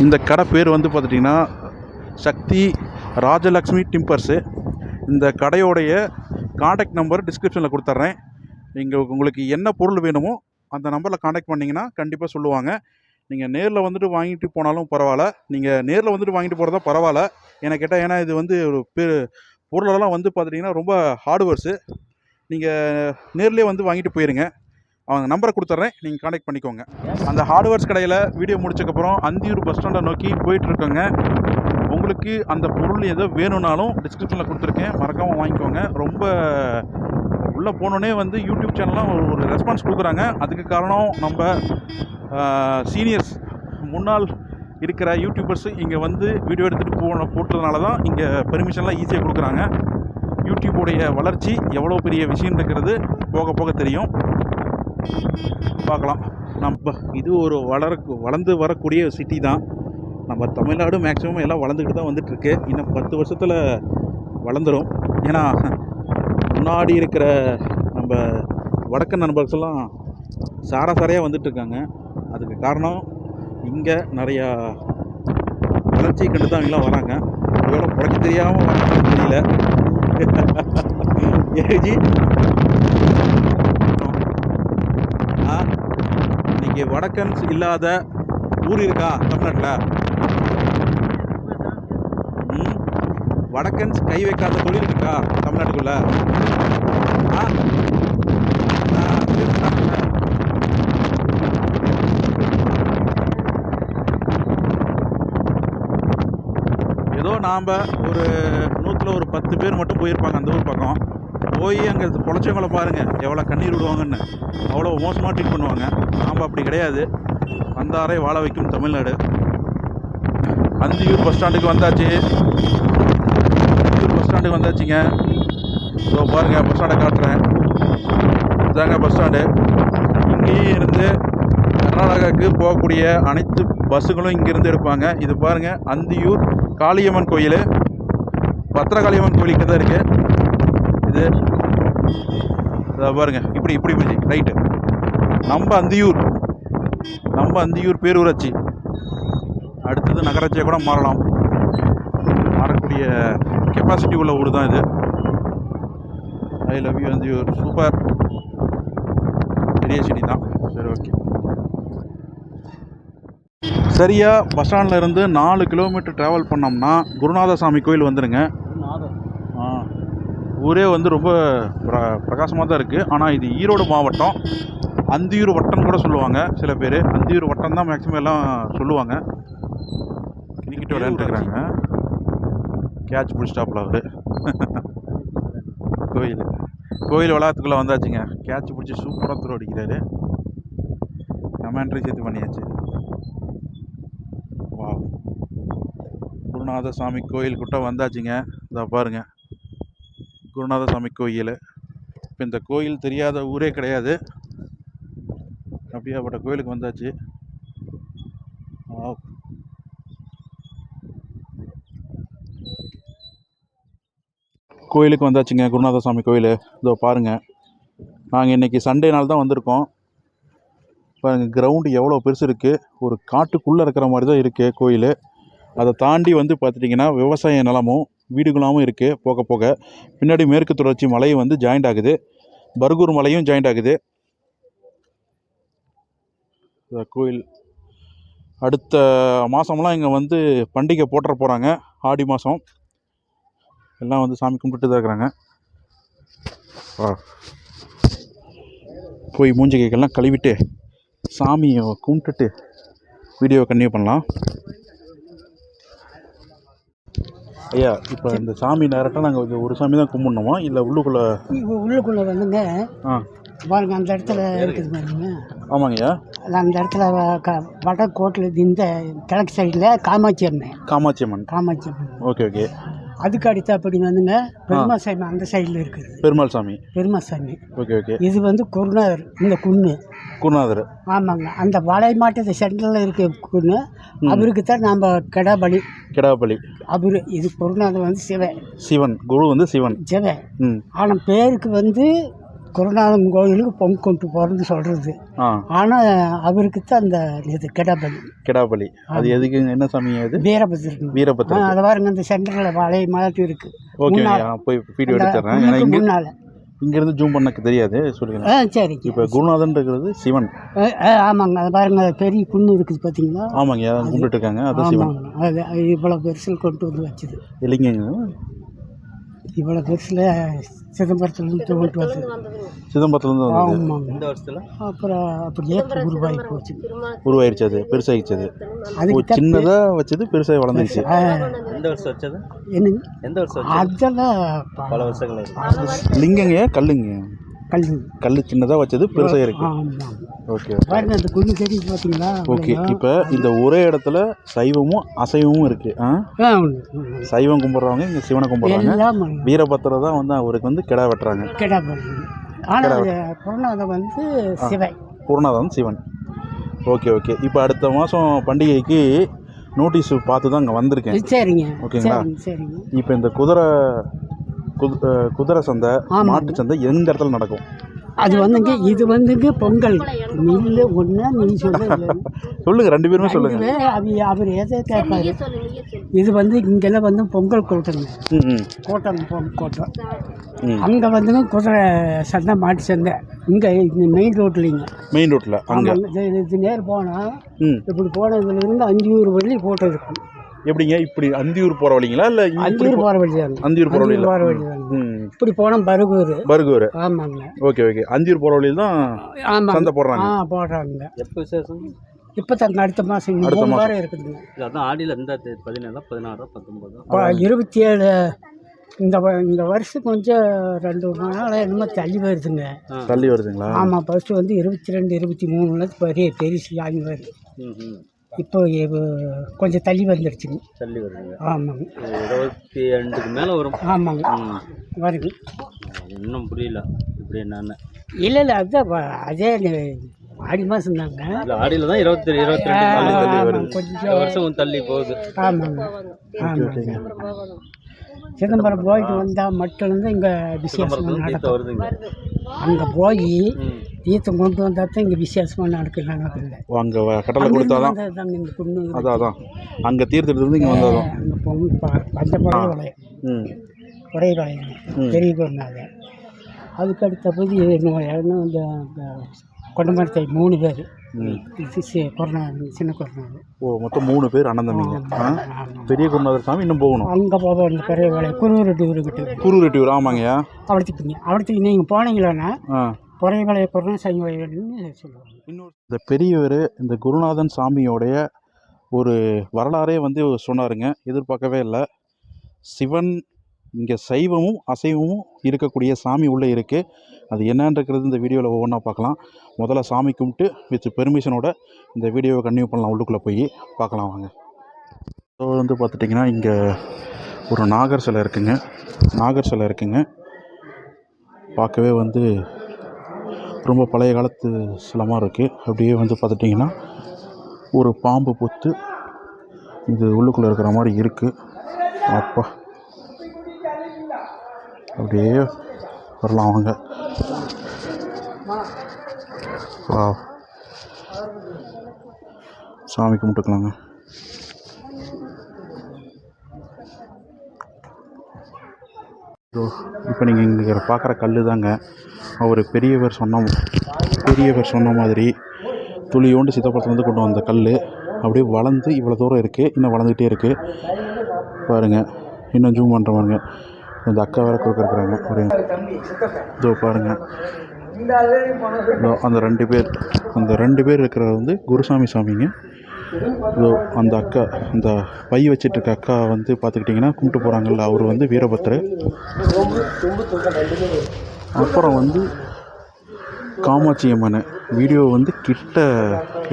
இந்த கடை பேர் வந்து பார்த்துட்டிங்கன்னா சக்தி ராஜலக்ஷ்மி டிம்பர்ஸு. இந்த கடையோடைய காண்டாக்ட் நம்பர் டிஸ்கிரிப்ஷனில் கொடுத்துட்றேன். நீங்கள் உங்களுக்கு என்ன பொருள் வேணுமோ அந்த நம்பரில் காண்டாக்ட் பண்ணிங்கன்னா கண்டிப்பாக சொல்லுவாங்க. நீங்கள் நேரில் வந்துட்டு வாங்கிட்டு போனாலும் பரவாயில்ல, நீங்கள் நேரில் வந்துட்டு வாங்கிட்டு போகிறதா பரவாயில்ல எனக்கு கேட்டால். ஏன்னா இது வந்து ஒரு பொருளெல்லாம் வந்து பார்த்துட்டிங்கன்னா ரொம்ப ஹார்ட்வேர்ஸு. நீங்கள் நேர்லேயே வந்து வாங்கிட்டு போயிருங்க. அவங்க நம்பரை கொடுத்துட்றேன், நீங்கள் காண்டாக்ட் பண்ணிக்கோங்க. அந்த ஹார்ட்வேர்ஸ் கடையில் வீடியோ முடிச்சக்கப்புறம் அந்தியூர் பஸ் ஸ்டாண்டை நோக்கி போயிட்டுருக்கோங்க. உங்களுக்கு அந்த பொருள் ஏதோ வேணும்னாலும் டிஸ்கிரிப்ஷனில் கொடுத்துருக்கேன், மறக்காமல் வாங்கிக்கோங்க. ரொம்ப உள்ளே போனோடனே வந்து யூடியூப் சேனல்லாம் ஒரு ரெஸ்பான்ஸ் கொடுக்குறாங்க. அதுக்கு காரணம் நம்ம சீனியர்ஸ் முன்னாள் இருக்கிற யூடியூபர்ஸ் இங்கே வந்து வீடியோ எடுத்துகிட்டு போட்டதுனால தான் இங்கே பெர்மிஷன்லாம் ஈஸியாக கொடுக்குறாங்க. யூடியூபுடைய வளர்ச்சி எவ்வளோ பெரிய விஷயம் இருக்கிறது போக போக தெரியும். பார்க்கலாம். நம்ம இது ஒரு வளர்ந்து வரக்கூடிய சிட்டி தான். நம்ம தமிழ்நாடு மேக்ஸிமம் எல்லாம் வளர்ந்துக்கிட்டு தான் வந்துட்டுருக்கு. இன்னும் 10 வருஷத்தில் வளர்ந்துடும். ஏன்னா முன்னாடி இருக்கிற நம்ம வடக்கு நண்பர்கள்லாம் சாராசாரியாக வந்துட்டுருக்காங்க. அதுக்கு காரணம் இங்கே நிறையா வளர்ச்சி கண்டு தான் அவங்களாம் வராங்க. இதோட புழைக்க தெரியாமல் வராங்கன்னு தெரியல. ஏஜி இன்றைக்கி வடக்கன்ஸ் இல்லாத ஊர் இருக்கா தமிழ்நாட்டில்? வடக்கன்ஸ் கை வைக்காத தொழில் இருக்கா தமிழ்நாட்டுக்குள்ள? ஏதோ நாம் ஒரு 100ல் ஒரு 10 பேர் மட்டும் போயிருப்பாங்க அந்த ஊர் பக்கம். போய் அங்கே பொழைச்சவங்களை பாருங்கள் எவ்வளோ கண்ணீர் விடுவாங்கன்னு. அவ்வளோ மோசமாக ட்ரீட் பண்ணுவாங்க. நாம் அப்படி கிடையாது. வந்தாரை வாழ வைக்கும் தமிழ்நாடு. அந்தியூர் பஸ் ஸ்டாண்டுக்கு வந்தாச்சு. பஸ் ஸ்டாண்டுக்கு வந்தாச்சுங்க. ஸோ பாருங்கள் பஸ் ஸ்டாண்டை காட்டுறேன். இதாங்க பஸ் ஸ்டாண்டு. இங்கேயும் இருந்து கர்நாடகாவுக்கு போகக்கூடிய அனைத்து பஸ்ஸுகளும் இங்கேருந்து எடுப்பாங்க. இது பாருங்கள் அந்தியூர் காளியம்மன் கோயில், பத்திரகாளியம்மன் கோயிலுக்கு தான் இருக்குது இது. இதை பாருங்கள் இப்படி இப்படி ரைட்டு. நம்ம அந்தியூர் பேரூராட்சி, அடுத்தது நகராட்சியாக கூட மாறலாம். மாறக்கூடிய கெப்பாசிட்டி உள்ள ஊர் தான் இது. I love you Anthiyur. Super, பெரிய சிட்டி தான். சரி, ஓகே. சரியாக பஸ் ஸ்டாண்டில் இருந்து 4 கிலோமீட்டர் ட்ராவல் பண்ணோம்னா குருநாதசாமி கோயில் வந்துடுங்க. ஊரே வந்து ரொம்ப பிரகாசமாக தான் இருக்குது. ஆனால் இது ஈரோடு மாவட்டம், அந்தியூர் வட்டம் கூட சொல்லுவாங்க சில பேர். அந்தியூர் வட்டம் தான் மேக்ஸிமம் எல்லாம் சொல்லுவாங்க. கிரிக்கெட் விளையாண்டுருக்குறாங்க. கேட்ச் பிடிச்சிட்டாப்புல அவர். கோயில் வளாகத்துக்குள்ளே வந்தாச்சுங்க. கேட்ச் பிடிச்சி சூப்பராக த்ரோ அடிக்கிறாரு. கமெண்ட்ரி சேர்த்து பண்ணியாச்சு. வா, குருநாதசாமி கோயில் கிட்ட வந்தாச்சுங்க. இதை பாருங்கள் குருநாதசாமி கோயில். இப்போ இந்த கோயில் தெரியாத ஊரே கிடையாது. அப்படியாப்பட்ட கோயிலுக்கு வந்தாச்சு. கோயிலுக்கு வந்தாச்சுங்க, குருநாதசாமி கோயில். இதோ பாருங்கள், நாங்கள் இன்றைக்கி சண்டே நாள் தான் வந்திருக்கோம். பாருங்கள் கிரவுண்டு எவ்வளோ பெருசு இருக்குது. ஒரு காட்டுக்குள்ளே இருக்கிற மாதிரி தான் இருக்குது கோயில். அதை தாண்டி வந்து பார்த்துட்டிங்கன்னா விவசாய நிலமும் வீடுகளாகவும் இருக்குது. போக போக பின்னாடி மேற்கு தொடர்ச்சி மலையும் வந்து ஜாயிண்ட் ஆகுது, பர்கூர் மலையும் ஜாயிண்ட் ஆகுது. கோயில் அடுத்த மாதம்லாம் இங்கே வந்து பண்டிகை போட்டுற போகிறாங்க. ஆடி மாதம் எல்லாம் வந்து சாமி கும்பிட்டுட்டு தான் இருக்கிறாங்க. போய் மூஞ்சி கைக்கெல்லாம் கழுவிட்டு சாமியை கும்பிட்டுட்டு வீடியோவை கன்டினியூ பண்ணலாம். ஐயா, இப்போ இந்த சாமி டேரெக்டாக நாங்கள் ஒரு சாமி தான் கும்பிடணுமா இல்லை உள்ளுக்குள்ளே வந்துங்க பாருங்க, அந்த இடத்துல இருக்குது பாருங்க. ஆமாங்கய்யா. அந்த இடத்துல வடக்கோட்டில் இந்த கிழக்கு சைடில் காமாட்சி அம்மன். Okay okay. அதுக்கு அடுத்து அப்படி வந்துங்க பெருமாள் சாமி அந்த சைடில் இருக்குது. பெருமாள் சாமி. Okay okay. இது வந்து குருநாதர். இந்த குருநாதர். ஆமாங்க. அந்த வாழை மாட்டு சென்டரில் இருக்க குன்னு அவருக்கு தான் நாம் கிடாபலி. அவரு இது குருநாதர் வந்து சிவன். குரு வந்து சிவன். ஆனால் பேருக்கு வந்து குருநாதன் கோயிலுக்கு பொங்க கொண்டு போகிறது சொல்கிறது. ஆனால் அவருக்கு தான் அந்த இது கிடாபலி. அது எதுக்கு? என்ன சாமி அது? வீரபத்திரன். அதை பாருங்க, அந்த சென்டரில் வாழை மாட்டு இருக்குது. ஓகே, போய் வீடியோ எடுத்துறேன். முன்னால் இங்கேருந்து ஜூம் பண்ணக்கு தெரியாது, சொல்லுங்க. சரி. இப்போ குருநாதன் இருக்கிறது சிவன். ஆமாங்க. அதை பாருங்க, பெரிய புண்ணு இருக்குது பார்த்தீங்களா? ஆமாங்க, கும்பிட்டு இருக்காங்க. அது சிவன். அது இவ்வளோ பெருசில் கொண்டு வந்து வச்சுது இல்லைங்க. இவ்வளோ பெருசில் சிதம்பரத்துலேருந்து கொண்டு வந்தது. சிதம்பரத்துலேருந்து ஆமாங்க. இந்த வருஷத்தில் அப்புறம் அப்படியே உருவாயிருச்சு. அது பெருசாகிடுச்சு. அது சின்னதாக வச்சது பெருசாக வளர்ந்துருச்சு. எந்த வருஷம் வச்சது? என்னங்க? எந்த வருஷம்? அதெல்லாம் பல வருஷங்கள். லிங்கங்க, கல் சின்னதாக வச்சது பெருசாக இருக்கு. ஓகே பாருங்க, அந்த குண்டு செடி பார்த்தீங்களா? ஓகே. இப்போ இந்த ஒரே இடத்துல சைவமும் அசைவமும் இருக்கு. சைவம் கும்பிட்றவங்க இங்கே சிவனை கும்பிட்றாங்க. வீரபத்திர தான் வந்து அவருக்கு வந்து கிடா வெட்டுறாங்க. குருநாதன் வந்து சிவன். Okay okay. இப்போ அடுத்த மாதம் பண்டிகைக்கு நோட்டீஸ் பார்த்து தான் அங்கே வந்திருக்கேன். சரிங்க. ஓகேங்களா? இப்போ இந்த குதிரை சந்தை, மாட்டு சந்தை எந்த இடத்துல நடக்கும்? அது வந்துங்க, இது வந்துங்க பொங்கல் மில்லு ஒன்று. நீங்கள் சொல்லுங்கள், ரெண்டு பேருமே சொல்லுங்கள். அவர் எதை கேட்பாரு? இது வந்து இங்கெல்லாம் வந்து பொங்கல் கூட்டம். அங்கே வந்துங்க குதிரை சந்தை, மாட்டு சந்தை. இங்கே மெயின் ரோட்டில் அங்கே இது நேர் போனால் இப்படி போனதுலேருந்து அந்தியூர் வழி போட்டோ இருக்கும். எப்படிங்க? இப்படி அந்தியூர் போகிற வழிங்களா இல்லை அந்தியூர் போகிற வழி தாங்க. அந்தியூர் போகிற வழி இப்படி போனால் பருகூர். ஆமாங்க. Okay okay. அந்தியூர் போகிற வழியில் தான் சந்தை போடுறாங்க. எப்போ விசேஷம்? இப்போ தான் அடுத்த மாதம் வாரம் இருக்குதுங்க. அதான் ஆடியில் இருந்தால் 17, 16, 19, 27. இந்த வருஷம் கொஞ்சம் 2 நாள் என்னமோ தள்ளி வருதுங்களா? ஆமாம். ஃபஸ்ட்டு வந்து 22, 23 பெரிய ஆகி வருது. இப்போ கொஞ்சம் தள்ளி வந்துடுச்சுங்க. ஆமாங்க. 22க்கு மேலே வரும். ஆமாங்க, வருது. இன்னும் புரியல இப்படி என்னன்னு. இல்லை அதுதான் அதே ஆடி மாதம் தாங்க. ஆடியில் தான் 22 கொஞ்சம் வருஷம் தள்ளி போகுது. ஆமாங்க. சிதம்பரம் போயிட்டு வந்தால் மட்டும் இங்கே விசேஷமாக நடக்கும். அங்கே போய் தீர்த்தம் கொண்டு வந்தால் தான் இங்கே விசேஷமாக நடக்குது. அங்கே கடலை கொடுத்தா தான் இந்த பொண்ணு அதான் அங்கே தீர்த்தத்துலேருந்து இங்கே வந்தாலும் அங்கே பஞ்ச புடவை வளையுங்க பெரிய பொண்ணாங்க. அதுக்கு அடுத்தபோது இன்னும் இந்த கொண்டமரத்தை 3 பேர் சின்ன குருநாதர். மொத்தம் 3 பேர் அண்ணன் தம்பிங்க. பெரிய குருநாதர் சாமி இன்னும் போகணும். அங்கே போக பெரிய வேலை குருரெட்டியூர். ஆமாங்கய்யா. அவளுக்கு நீங்கள் போனீங்களான்னா பொறைவளைய குருநாதர் சனி வழின்னு சொல்லுவாங்க. இன்னொரு இந்த பெரியவர் இந்த குருநாதன் சாமியோடைய ஒரு வரலாறே வந்து சொன்னாருங்க. எதிர்பார்க்கவே இல்லை. சிவன் இங்கே சைவமும் அசைவமும் இருக்கக்கூடிய சாமி உள்ளே இருக்குது. அது என்னன்றது இந்த வீடியோவில் ஒவ்வொன்றா பார்க்கலாம். முதல்ல சாமி கும்பிட்டு வித் பெர்மிஷனோட இந்த வீடியோவை கன்டினியூ பண்ணலாம். உள்ளுக்குள்ளே போய் பார்க்கலாம் வாங்க. ஸோ வந்து பார்த்துட்டிங்கன்னா இங்கே ஒரு நாகர் சிலை இருக்குங்க. பார்க்கவே வந்து ரொம்ப பழைய காலத்து சிலமாக இருக்குது. அப்படியே வந்து பார்த்துட்டிங்கன்னா ஒரு பாம்பு புத்து இது உள்ளுக்குள்ளே இருக்கிற மாதிரி இருக்குது. அப்பா அப்படியே வரலாம் வாங்க. சாமி கும்பிட்டுக்கலாங்க. இப்போ நீங்கள் இங்கே பார்க்குற கல் தாங்க அவர் பெரியவர் சொன்ன மாதிரி துளியோண்டு சித்தப்படத்துலேருந்து கொண்டு வந்த கல். அப்படியே வளர்ந்து இவ்வளோ தூரம் இருக்குது. இன்னும் வளர்ந்துக்கிட்டே இருக்குது பாருங்கள். இன்னும் ஜூம் பண்ணுற பாருங்க. இந்த அக்கா வேறு கொடுக்குறாங்க ஒரு இதோ பாருங்கள். இதோ அந்த ரெண்டு பேர் இருக்கிறது வந்து குருசாமி சாமிங்க. இதோ அந்த அக்கா, அந்த பை வச்சிட்டு இருக்க அக்கா வந்து பார்த்துக்கிட்டிங்கன்னா கும்பிட்டு போகிறாங்கல்ல, அவர் வந்து வீரபத்திரர். அப்புறம் வந்து காமாட்சி அம்மன். வீடியோ வந்து கிட்ட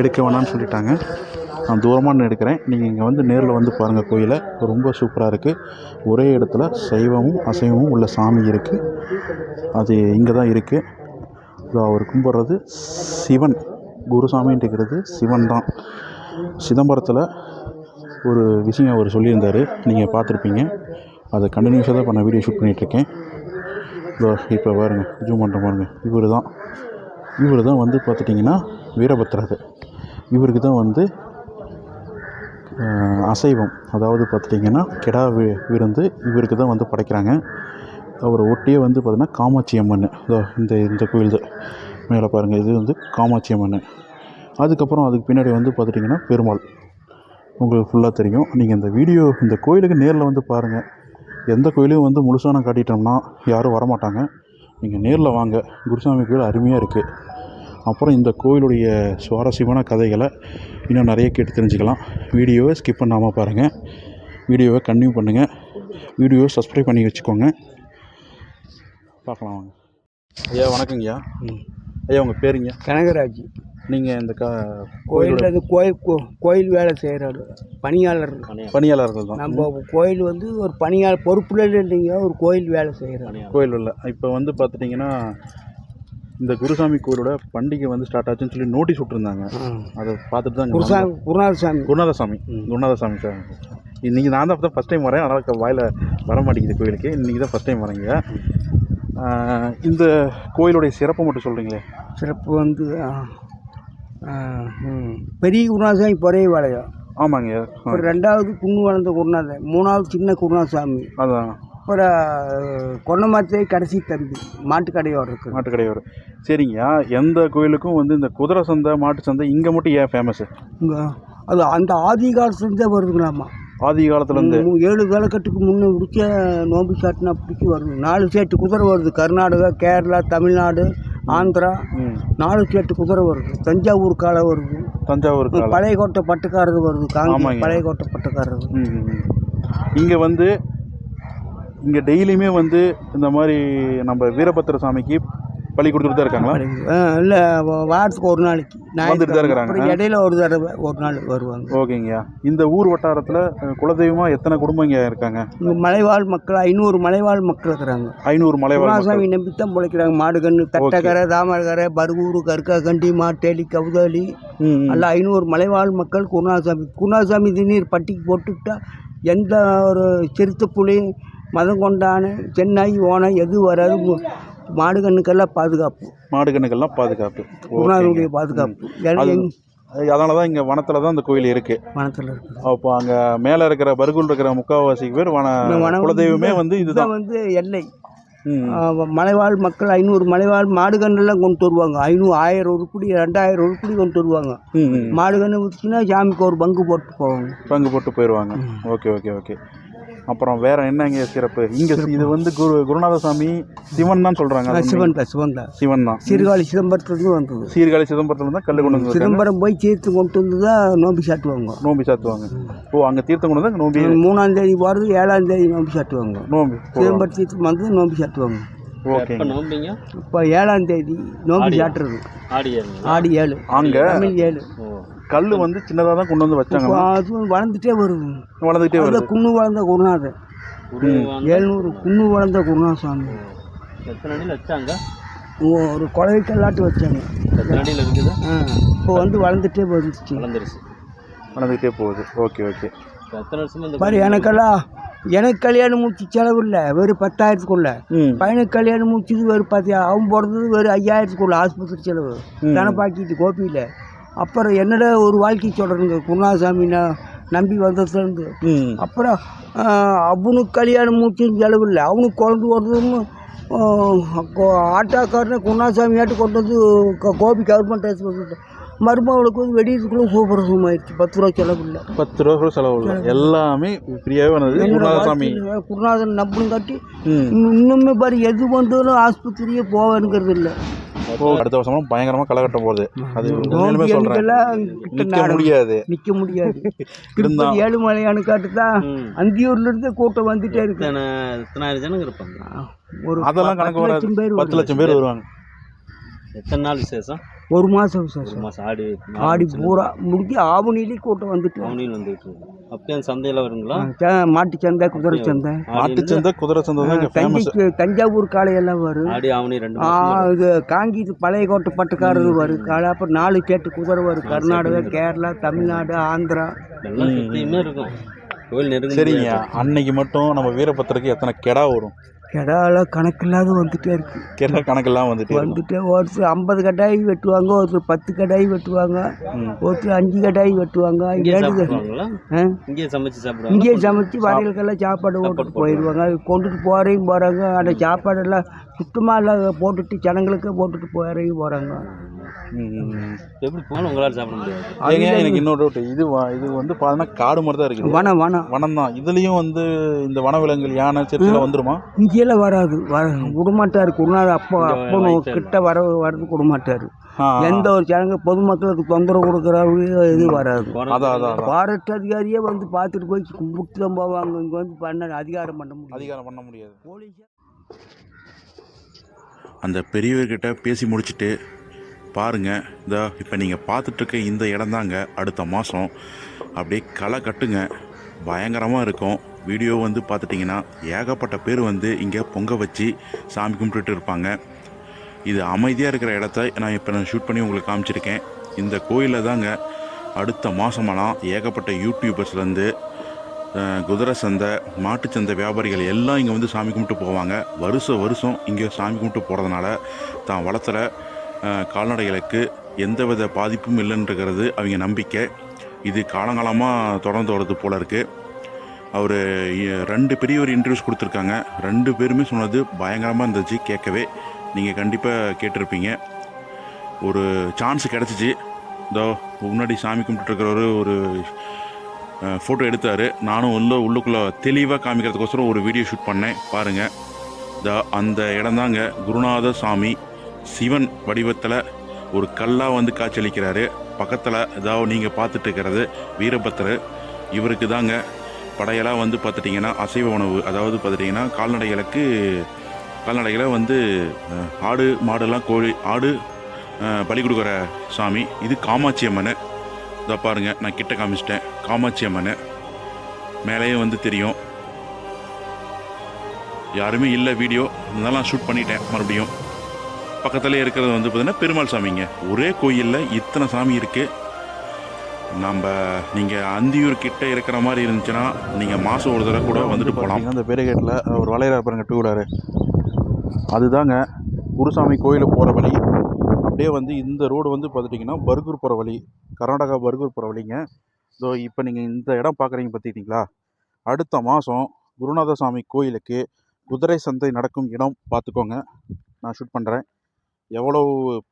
எடுக்க வேணாம்னு சொல்லிட்டாங்க. நான் தூரமாக எடுக்கிறேன். நீங்கள் இங்கே வந்து நேரில் வந்து பாருங்கள். கோயிலை ரொம்ப சூப்பராக இருக்குது. ஒரே இடத்துல சைவமும் அசைவமும் உள்ள சாமி இருக்குது. அது இங்கே தான் இருக்குது. அவர் கும்பிட்றது சிவன். குருசாமின்ட்டுக்கிறது சிவன் தான். சிதம்பரத்தில் ஒரு விஷயம் அவர் சொல்லியிருந்தார், நீங்கள் பார்த்துருப்பீங்க. அதை கண்டினியூஸாக தான் இப்போ நான் வீடியோ ஷூட் பண்ணிகிட்ருக்கேன். இப்போ பாருங்கள், ஜூம் பண்ணுற பாருங்கள். இவர் தான் வந்து பார்த்துட்டிங்கன்னா வீரபத்திரர். இவருக்கு தான் வந்து அசைவம், அதாவது பார்த்துட்டிங்கன்னா கிடா விருந்து இவருக்கு தான் வந்து படைக்கிறாங்க. அவரை ஒட்டியே வந்து பார்த்திங்கன்னா காமாட்சி அம்மன். இந்த கோயில் தான் மேலே பாருங்கள், இது வந்து காமாட்சி அம்மன். அதுக்கப்புறம் அதுக்கு பின்னாடி வந்து பார்த்துட்டிங்கன்னா பெருமாள். உங்களுக்கு ஃபுல்லாக தெரியும். நீங்கள் இந்த கோயிலுக்கு நேரில் வந்து பாருங்கள். எந்த கோயிலையும் வந்து முழுசாக நான் காட்டிட்டோம்னா யாரும் வரமாட்டாங்க. நீங்கள் நேரில் வாங்க. குருசாமி கோயில் அருமையாக இருக்குது. அப்புறம் இந்த கோயிலுடைய சுவாரஸ்யமான கதைகளை இன்னும் நிறைய கேட்டு தெரிஞ்சுக்கலாம். வீடியோவை ஸ்கிப் பண்ணாமல் பாருங்கள். வீடியோவை கன்டினியூ பண்ணுங்கள். வீடியோவை சப்ஸ்கிரைப் பண்ணி வச்சுக்கோங்க. பார்க்கலாம் வாங்க. ஐயா வணக்கங்கய்யா. ஐயா உங்கள் பேருங்க? கனகராஜ். நீங்கள் இந்த கோயிலில் அது கோயில் வேலை செய்கிறாரு, பணியாளர்கள் தான். நம்ம கோயில் வந்து ஒரு பணியாளர் பொறுப்புல இல்லைங்க, ஒரு கோயில் வேலை செய்கிறாங்க. கோயில் இல்லை. இப்போ வந்து பார்த்துட்டிங்கன்னா இந்த குருசாமி கோயிலோட பண்டிகை வந்து ஸ்டார்ட் ஆச்சுன்னு சொல்லி நோட்டீஸ் விட்டுருந்தாங்க. அதை பார்த்துட்டு தான் குருநாதசாமி சார். இன்றைக்கி நான் தான் ஃபஸ்ட் டைம் வரேன். அதனால் வாயில் வர மாட்டேங்குது கோயிலுக்கு. இன்றைக்கி தான் ஃபஸ்ட் டைம் வரேங்க. இந்த கோயிலுடைய சிறப்பை மட்டும் சொல்கிறீங்களே? சிறப்பு வந்து பெரிய குருநாதசாமி பொறைய வாழையம். ஆமாங்க. அப்புறம் 2வது குன்னு வளர்ந்த குருநாதன், 3வது சின்ன குருநாதசாமி. அதான். அப்புறம் கொன்னமாத்தை கடைசி தம்பி மாட்டுக்கடையோர் இருக்குது. மாட்டுக்கடையோர். சரிங்கய்யா. எந்த கோயிலுக்கும் வந்து இந்த குதிரை சந்தை, மாட்டு சந்தை இங்கே மட்டும் ஏன் ஃபேமஸ்ஸு? இங்கே அது அந்த ஆதி காலத்துலேருந்தே வருதுங்களாம்மா. ஆதி காலத்துலேருந்து 7 வேலைக்கட்டுக்கு முன்னே பிடிச்ச நோம்பு சாட்டினா பிடிச்சி வருது. 4 சேட்டு குதிரை வருது. கர்நாடகா, கேரளா, தமிழ்நாடு, ஆந்திரா 4 சேட்டு குதிரை வருது. தஞ்சாவூர் காலை வருது. பழைய கோட்டை பட்டுக்காரது வருது. பழைய கோட்டை பட்டுக்காரது. இங்கே வந்து இங்கே டெய்லியுமே வந்து இந்த மாதிரி நம்ம வீரபத்திர சாமிக்கு பலி கொடுத்துட்டு தான் இருக்காங்களா? இல்லை, வாரத்துக்கு ஒரு நாளைக்கு வந்துட்டு தான் இருக்கிறாங்க. இடையில ஒரு தடவை ஒரு நாள் வருவாங்க. ஓகேங்கய்யா. இந்த ஊர் வட்டாரத்தில் குலதெய்வமாக எத்தனை குடும்பம் இங்கே இருக்காங்க? இங்கே மலைவாழ் மக்கள் 500 மலைவாழ் மக்கள் இருக்கிறாங்க. 500 மலைவாழ் சாமி நம்பித்தான் பிழைக்கிறாங்க. மாடுகன்று, தட்டக்கரை, தாமரக்கரை, பருகூர், கருக்காக்கண்டி, மாட்டேலி, கவுதாலி எல்லாம் 500 மலைவாழ் மக்கள் குருநாதசாமி திடீர் பட்டிக்கு போட்டுக்கிட்டா எந்த ஒரு சிறுத்தை புலி, மதம் கொண்டான, சென்னை, ஓனை எது வராது. மாடுகண்ணுக்கெல்லாம் பாதுகாப்பு. குருநாதனுடைய பாதுகாப்பு. அதனால தான் இங்கே வனத்தில் தான் இந்த கோயில் இருக்குது. வனத்தில் இருக்குது. அப்போ அங்கே மேலே இருக்கிற பருகுல் இருக்கிற முக்கால்வாசி பேர் குலதெய்வமே வந்து இதுதான் வந்து எல்லை. மலைவாழ் மக்கள் 500 மலைவாழ் மாடுகண்ணெல்லாம் கொண்டு வருவாங்க. 1000 உருப்படி 2000 உருப்படி கொண்டு வருவாங்க. மாடுகண்ணு ஊற்றினா சாமிக்கு ஒரு பங்கு போட்டு போயிடுவாங்க. ஓகே. அப்புறம் வேற என்ன இங்கே சிறப்பு? இங்கே இது வந்து குருநாதசாமி சிவன் தான் சொல்கிறாங்க. சிவன் தான். சீர்காழி சிதம்பரத்துலேருந்து வந்தது. சிதம்பரத்துலேருந்து தான் கல் கொண்டு வந்து சிதம்பரம் போய் தீர்த்தம் கொண்டு வந்து தான் நோம்பி சாட்டுவாங்க. ஓ, அங்கே தீர்த்தம் கொண்டு வந்து நோம்பி 3ஆம் தேதி போகிறது, 7ஆம் தேதி நோம்பி சாட்டுவாங்க. சிதம்பரம் தீர்த்தம் வந்து நோம்பி சாட்டுவாங்க. ஓகே. இப்போ 7ஆம் தேதி நோம்பி சாட்டுறது. ஆடி 7. அங்கே 7 கல் வந்து சின்னதாக தான் கொண்டு வந்து வச்சாங்க. அது வளர்ந்துட்டே வருது. குன்னு வளர்ந்த குருநாதன் 700 குன்னு வளர்ந்த குருநாதசாமி. எத்தனை அடியில் வச்சாங்க? ஒரு கொலைக்கல்லாட்டு வச்சாங்க. எத்தனை அடியில் இருக்குது? இப்போ வந்து வளர்ந்துட்டே போகுது. ஓகே. எத்தனை வருஷம் பாரு. எனக்கு கல்யாணம் முடிச்சு செலவு இல்லை, வெறும் 10,000க்குள்ள. பையனுக்கு கல்யாணம் முடிச்சது வெறும் 10. அவன் பிறந்தது வெறும் 5000க்குள்ள ஆஸ்பத்திரி செலவு தனப்பாக்கிட்டு கோபியில். அப்புறம் என்னோட ஒரு வாழ்க்கை சொல்கிறேங்க குருநாதசாமி நம்பி வந்ததுலேருந்து. அப்புறம் அவனுக்கு கல்யாணம் முடிச்சு செலவு இல்லை, அவனுக்கு குழந்தை வருதுன்னு ஆட்டோக்காரனை குருநாதசாமி ஆட்டு கொண்டு வந்து கோபி கவர்மெண்ட் ஹாஸ்பிட்டல் மருமகளுக்கு வந்து வெடிக்கிறதுக்குள்ள சூப்பர் ஆயிடுச்சு. 10 ரூபா செலவு இல்லை. 10 ரூபா கூட செலவு இல்லை, எல்லாமே ஃப்ரீயாகவே வந்தது. குருநாத சாமி குருநாதன் நம்பளும் காட்டி இன்னுமே பாரு எது வந்தாலும் ஆஸ்பத்திரியே போவேனுங்கிறது இல்லை. அடுத்த வருஷமும் பயங்கரமாக களை கட்ட போகுது. அது உண்மையிலுமே சொல்கிறேன், நிற்க முடியாது. திருப்பதி ஏழுமலையானு காட்டு தான் அந்தியூர்லேருந்து கூட்டம் வந்துட்டே இருக்கு. எத்தனாயிரம் ஜனங்க இருப்பாங்க? ஒரு அதெல்லாம் கணக்கு வராது. 10 லட்சம் பேர் வருவாங்க. எத்தனை நாள் விசேஷம்? ஒரு மாதம் விசேஷம். ஒரு மாதம் ஆடி பூரா முடிஞ்சு ஆவணியிலே கூட்டம் வந்துட்டு ஆவணியில் வந்துட்டு அப்போ சந்தையில் வருங்களா? மாட்டு சந்தை, குதிரை சந்தை. மாட்டு சந்தை, குதிரை சந்தை தான் தஞ்சாவூர் காளையெல்லாம் வரும். ஆடி ஆவணி 2 இது காங்கி பழைய கோட்டை பட்டுக்காரது வரும் காளை. அப்புறம் 4 ஸ்டேட்டு குதிரை வரும். கர்நாடகா, கேரளா, தமிழ்நாடு, ஆந்திரா எல்லாம் சுற்றியுமே இருக்கும். கோயில் நெருங்க. சரிங்க, அன்னைக்கு மட்டும் நம்ம வீரபத்திரக்கு எத்தனை கெடா வரும்? கெடாலாம் கணக்கில்லாத வந்துட்டே இருக்கு. கணக்கெல்லாம் வந்துட்டு ஒருத்தர் 50 கடாய் வெட்டுவாங்க, ஒருத்தர் 10 கடாய் வெட்டுவாங்க, ஒருத்தர் 5 கடாய் வெட்டுவாங்க. இங்கேயே சமைச்சு வரைகளுக்கெல்லாம் சாப்பாடு போட்டுட்டு போயிடுவாங்க. கொண்டுட்டு போகிறாங்க. அந்த சாப்பாடெல்லாம் சுத்தமாக எல்லாம் போட்டுட்டு ஜனங்களுக்கு போட்டுட்டு போகிறாங்க. எப்படி போனாலும் உங்களால் சாப்பிட முடியாது. எனக்கு இன்னொரு டவுட், இது வந்து பார்த்தீங்கன்னா காடு மாதிரி தான் இருக்குது. வனம் தான். இதுலேயும் வந்து இந்த வனவிலங்குகள் யானை சிறுத்தை வந்துருமா? இங்கேயெல்லாம் வராது, விடமாட்டாரு. குருநாத அப்போ கிட்ட வரது விடமாட்டாரு. எந்த ஒரு ஜனங்க பொதுமக்களுக்கு தொந்தரவு கொடுக்குறாங்க இது வராது. ஃபாரஸ்ட் அதிகாரியே வந்து பார்த்துட்டு போய் கும்பிட்டு தான் போவாங்க. இங்கே வந்து அதிகாரம் பண்ண முடியாது. போலீஸ் அந்த பெரியவர்கிட்ட பேசி முடிச்சுட்டு பாருங்கள், இப்போ நீங்கள் பார்த்துட்ருக்க இந்த இடம் தாங்க அடுத்த மாதம் அப்படியே களை கட்டுங்க, பயங்கரமாக இருக்கும். வீடியோ வந்து பார்த்துட்டிங்கன்னா ஏகப்பட்ட பேர் வந்து இங்கே பொங்க வச்சு சாமி கும்பிட்டுட்டு இருப்பாங்க. இது அமைதியாக இருக்கிற இடத்த நான் ஷூட் பண்ணி உங்களுக்கு காமிச்சிருக்கேன். இந்த கோயிலில் தாங்க அடுத்த மாதமெல்லாம் ஏகப்பட்ட யூடியூபர்ஸ்லேருந்து குதிரை சந்தை, மாட்டுச்சந்தை வியாபாரிகள் எல்லாம் இங்கே வந்து சாமி கும்பிட்டு போவாங்க. வருஷம் இங்கே சாமி கும்பிட்டு போகிறதுனால தான் வளர்த்துற கால்நடைகளுக்கு எந்தவித பாதிப்பும் இல்லைன்றது அவங்க நம்பிக்கை. இது காலங்காலமாக தொடர்ந்து வருது போல் இருக்குது. அவர் 2 பெரிய இன்டர்வியூஸ் கொடுத்துருக்காங்க. 2 பேருமே சொன்னது பயங்கரமாக இருந்துச்சு. கேட்கவே நீங்கள் கண்டிப்பாக கேட்டிருப்பீங்க. ஒரு சான்ஸ் கிடச்சிச்சு. முன்னாடி சாமி கும்பிட்டுருக்கிறவர் ஒரு ஃபோட்டோ எடுத்தார். நானும் உள்ளுக்குள்ளே தெளிவாக காமிக்கிறதுக்கோசரம் ஒரு வீடியோ ஷூட் பண்ணேன். பாருங்கள், அந்த இடம்தாங்க குருநாத சாமி. சிவன் வடிவத்தில் ஒரு கல்லாக வந்து காட்சியளிக்கிறாரு. பக்கத்தில் நீங்கள் பார்த்துட்டு இருக்கிறது வீரபத்திரர். இவருக்கு தாங்க படையெல்லாம் வந்து பார்த்துட்டிங்கன்னா அசைவ உணவு, அதாவது பார்த்துட்டிங்கன்னா கால்நடைகளை வந்து ஆடு மாடெல்லாம் ஆடு பலி கொடுக்குற சாமி. இது காமாட்சி அம்மன். பாருங்கள், நான் கிட்ட காமிச்சிட்டேன். காமாட்சி அம்மன் மேலேயே வந்து தெரியும். யாருமே இல்லை வீடியோ, இதெல்லாம் ஷூட் பண்ணிட்டேன். மறுபடியும் பக்கத்துலேயே இருக்கிறது வந்து பார்த்திங்கன்னா பெருமாள் சாமிங்க. ஒரே கோயிலில் இத்தனை சாமி இருக்குது. நீங்கள் அந்தியூர் கிட்டே இருக்கிற மாதிரி இருந்துச்சுன்னா நீங்கள் மாதம் ஒரு தடவை கூட வந்துட்டு போகலாம். அந்த பேருகேட்டில் ஒரு வளையரா பாருங்க, 2 வீலரு. அதுதாங்க குருசாமி கோயிலுக்கு போகிற வழி. அப்படியே வந்து இந்த ரோடு வந்து பார்த்துட்டிங்கன்னா பர்கூர் போகிற வழி, கர்நாடகா பர்கூர் போகிற வழிங்க. இப்போ நீங்கள் இந்த இடம் பார்க்குறீங்க பார்த்துக்கிட்டிங்களா, அடுத்த மாதம் குருநாத சாமி கோயிலுக்கு குதிரை சந்தை நடக்கும் இடம் பார்த்துக்கோங்க. நான் ஷூட் பண்ணுறேன். எவ்வளோ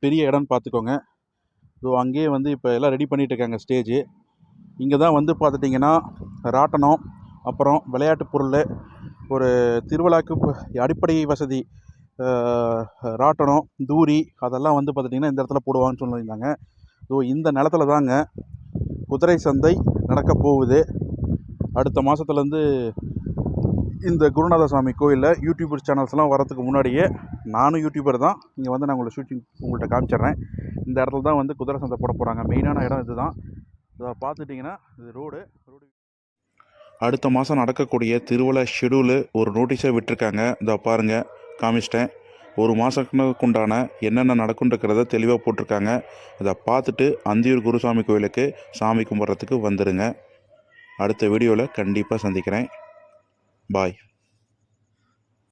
பெரிய இடம்னு பார்த்துக்கோங்க. அங்கேயே வந்து இப்போ எல்லாம் ரெடி பண்ணிகிட்டு இருக்காங்க ஸ்டேஜு. இங்கே தான் வந்து பார்த்துட்டிங்கன்னா ராட்டனம், அப்புறம் விளையாட்டு பொருள், ஒரு திருவிழாக்கு அடிப்படை வசதி ராட்டனம், தூரி அதெல்லாம் வந்து பார்த்துட்டிங்கன்னா இந்த இடத்துல போடுவாங்கன்னு சொல்லியிருந்தாங்க. இந்த நிலத்துல தாங்க குதிரை சந்தை நடக்க போகுது. அடுத்த மாதத்துலேருந்து இந்த குருநாத சாமி கோயிலில் யூடியூபர் சேனல்ஸ்லாம் வரதுக்கு முன்னாடியே, நானும் யூடியூபர் தான், இங்கே வந்து நான் உங்கள்கிட்ட காமிச்சிட்றேன். இந்த இடத்துல தான் வந்து குதிரை சந்தை போட போகிறாங்க. மெயினான இடம் இது தான். இதை பார்த்துட்டிங்கன்னா இது ரோடு. அடுத்த மாதம் நடக்கக்கூடிய திருவிழா ஷெடியூலு ஒரு நோட்டீஸை விட்டுருக்காங்க. இதை பாருங்கள், காமிச்சிட்டேன். ஒரு மாதத்துக்கு உண்டான என்னென்ன நடக்குன்றக்கிறத தெளிவாக போட்டிருக்காங்க. இதை பார்த்துட்டு அந்தியூர் குருசாமி கோயிலுக்கு சாமி கும்பிட்றதுக்கு வந்துடுங்க. அடுத்த வீடியோவில் கண்டிப்பாக சந்திக்கிறேன். பாய்.